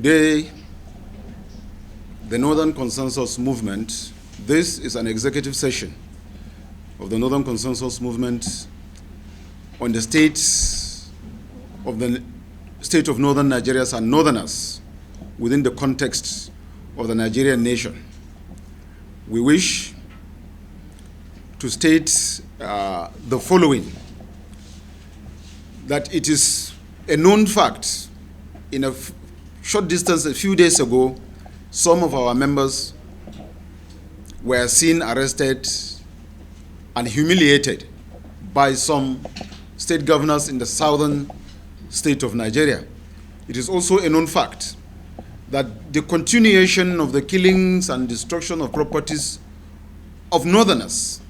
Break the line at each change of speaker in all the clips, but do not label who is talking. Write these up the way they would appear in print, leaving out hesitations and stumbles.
Today, the Northern Consensus Movement, this is an executive session of the Northern Consensus Movement on the state of Northern Nigerians and Northerners within the context of the Nigerian nation. We wish to state the following, that it is a known fact. In a short distance, a few days ago, some of our members were seen arrested and humiliated by some state governors in the southern state of Nigeria. It is also a known fact that the continuation of the killings and destruction of properties of northerners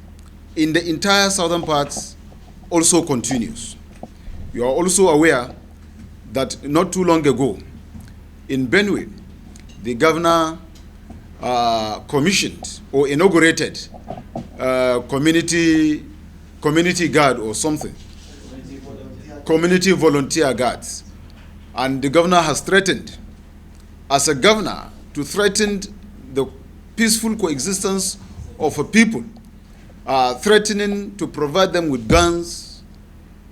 in the entire southern parts also continues. You are also aware that not too long ago, in Benue, the governor commissioned or inaugurated community guard or something, community volunteer guards. And the governor has threatened, as a governor, to threaten the peaceful coexistence of a people, threatening to provide them with guns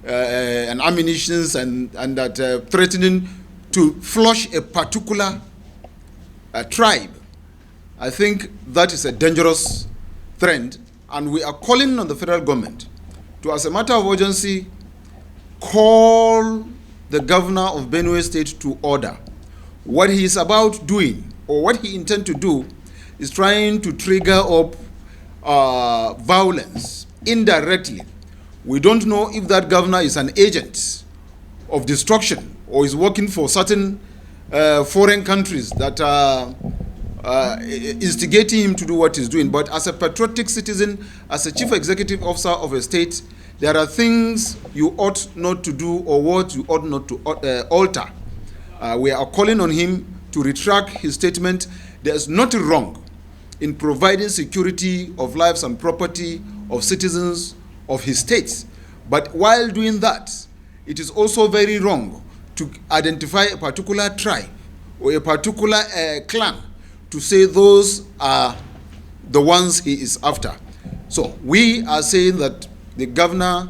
and ammunition, and that threatening to flush a particular tribe. I think that is a dangerous trend, and we are calling on the federal government to, as a matter of urgency, call the governor of Benue State to order. What he is about doing, or what he intends to do, is trying to trigger up violence indirectly. We don't know if that governor is an agent of destruction or is working for certain foreign countries that are instigating him to do what he's doing. But as a patriotic citizen, as a chief executive officer of a state, there are things you ought not to do or what you ought not to alter. We are calling on him to retract his statement. There is nothing wrong in providing security of lives and property of citizens of his states. But while doing that, it is also very wrong to identify a particular tribe or a particular clan to say those are the ones he is after. So we are saying that the governor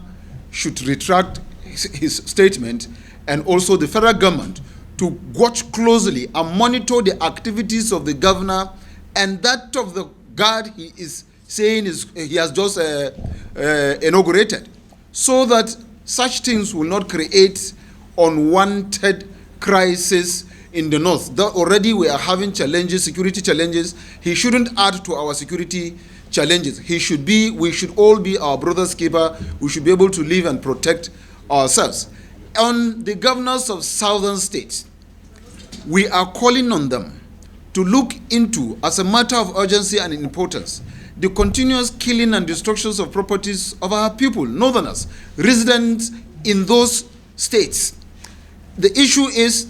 should retract his statement, and also the federal government to watch closely and monitor the activities of the governor and that of the guard he is saying he has just inaugurated, so that such things will not create unwanted crisis in the north. That already we are having challenges, security challenges. He shouldn't add to our security challenges. We should all be our brother's keeper. We should be able to live and protect ourselves. On the governors of southern states, we are calling on them to look into, as a matter of urgency and importance, the continuous killing and destructions of properties of our people, northerners, residents in those states. The issue is,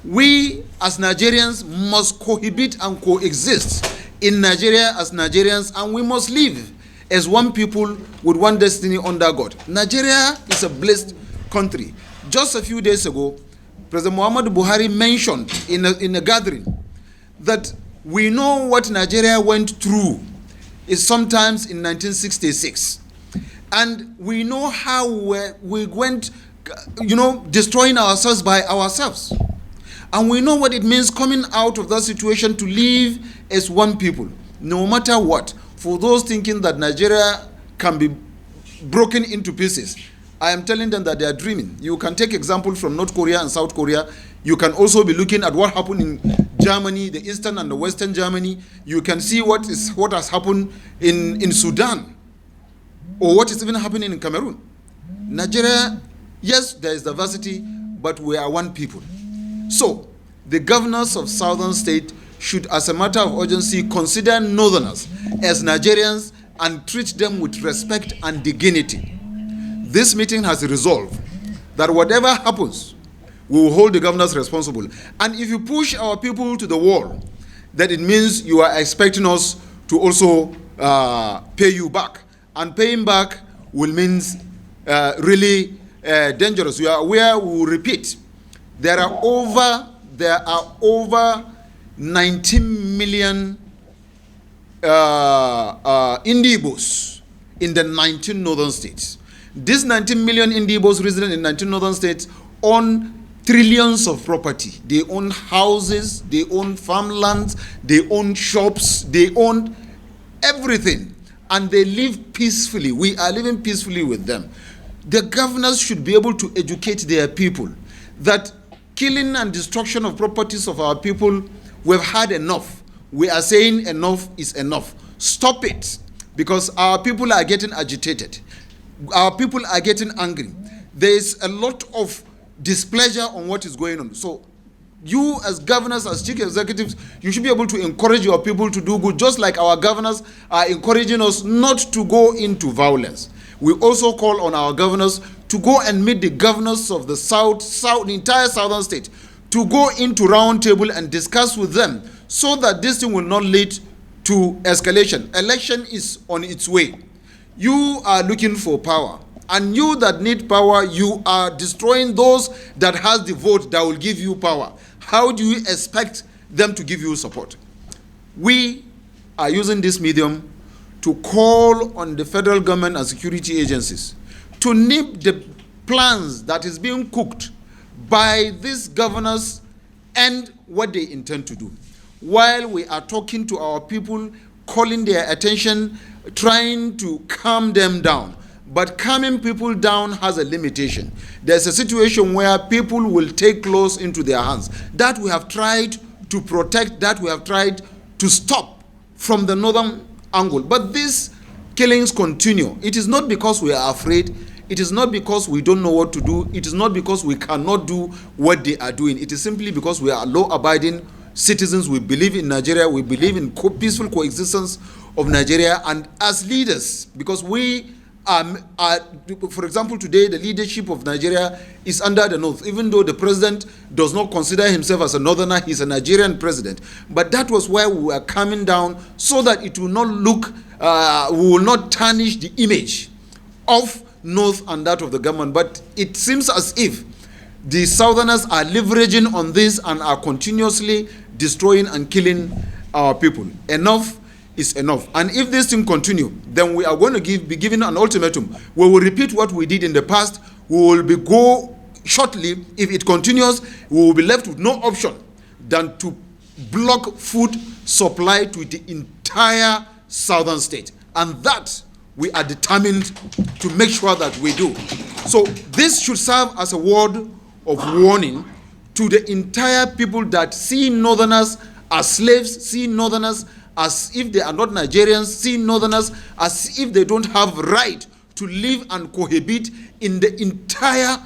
we as Nigerians must cohabit and coexist in Nigeria as Nigerians, and we must live as one people with one destiny under God. Nigeria is a blessed country. Just a few days ago, President Muhammadu Buhari mentioned in a gathering that we know what Nigeria went through is sometimes in 1966. And we know how we went, destroying ourselves by ourselves. And we know what it means coming out of that situation to live as one people, no matter what. For those thinking that Nigeria can be broken into pieces, I am telling them that they are dreaming. You can take example from North Korea and South Korea. You can also be looking at what happened in Germany, the Eastern and the Western Germany. You can see what has happened in Sudan, or what is even happening in Cameroon. Nigeria, yes, there is diversity, but we are one people. So the governors of southern state should, as a matter of urgency, consider northerners as Nigerians and treat them with respect and dignity. This meeting has resolved that whatever happens, we will hold the governors responsible. And if you push our people to the wall, then it means you are expecting us to also pay you back. And paying back will mean really dangerous. We are aware, we will repeat, there are over there are over 19 million Indigbos in the 19 northern states. These 19 million Indigbos resident in 19 northern states own trillions of property. They own houses, they own farmlands, they own shops, they own everything, and they live peacefully. We are living peacefully with them. The governors should be able to educate their people that killing and destruction of properties of our people, we've had enough. We are saying enough is enough. Stop it, because our people are getting agitated. Our people are getting angry. There is a lot of displeasure on what is going on. So you as governors, as chief executives, you should be able to encourage your people to do good, just like our governors are encouraging us not to go into violence. We also call on our governors to go and meet the governors of the the entire southern state, to go into round table and discuss with them, so that this thing will not lead to escalation. Election is on its way. You are looking for power, and you that need power, you are destroying those that has the vote that will give you power. How do you expect them to give you support? We are using this medium to call on the federal government and security agencies to nip the plans that is being cooked by these governors and what they intend to do. While we are talking to our people, calling their attention, trying to calm them down. But calming people down has a limitation. There's a situation where people will take laws into their hands. That we have tried to protect, that we have tried to stop from the northern angle. But these killings continue. It is not because we are afraid. It is not because we don't know what to do. It is not because we cannot do what they are doing. It is simply because we are law-abiding citizens. We believe in Nigeria. We believe in peaceful coexistence of Nigeria. And as leaders, because we for example, today the leadership of Nigeria is under the North, even though the president does not consider himself as a northerner, he's a Nigerian president. But that was why we were coming down, so that it will not look, we will not tarnish the image of North and that of the government. But it seems as if the Southerners are leveraging on this and are continuously destroying and killing our people. Enough is enough. And if this thing continue, then we are going to be given an ultimatum. We will repeat what we did in the past. We will go shortly. If it continues, we will be left with no option than to block food supply to the entire southern state. And that we are determined to make sure that we do. So this should serve as a word of warning to the entire people that see northerners as slaves, see northerners as if they are not Nigerians, see northerners as if they don't have right to live and cohabit in the entire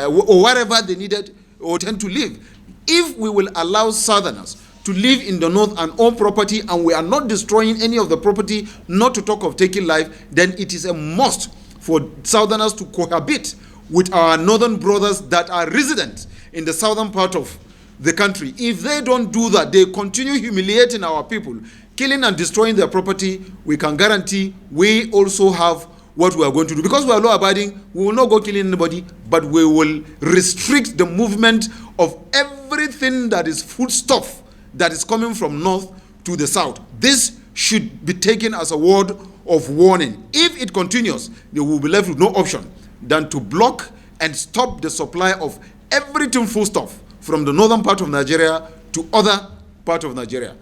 or wherever they needed or tend to live. If we will allow southerners to live in the north and own property, and we are not destroying any of the property, not to talk of taking life, then it is a must for southerners to cohabit with our northern brothers that are resident in the southern part of the country. If they don't do that, they continue humiliating our people, killing and destroying their property, we can guarantee we also have what we are going to do. Because we are law-abiding, we will not go killing anybody, but we will restrict the movement of everything that is foodstuff that is coming from north to the south. This should be taken as a word of warning. If it continues, they will be left with no option than to block and stop the supply of everything foodstuff from the northern part of Nigeria to other part of Nigeria.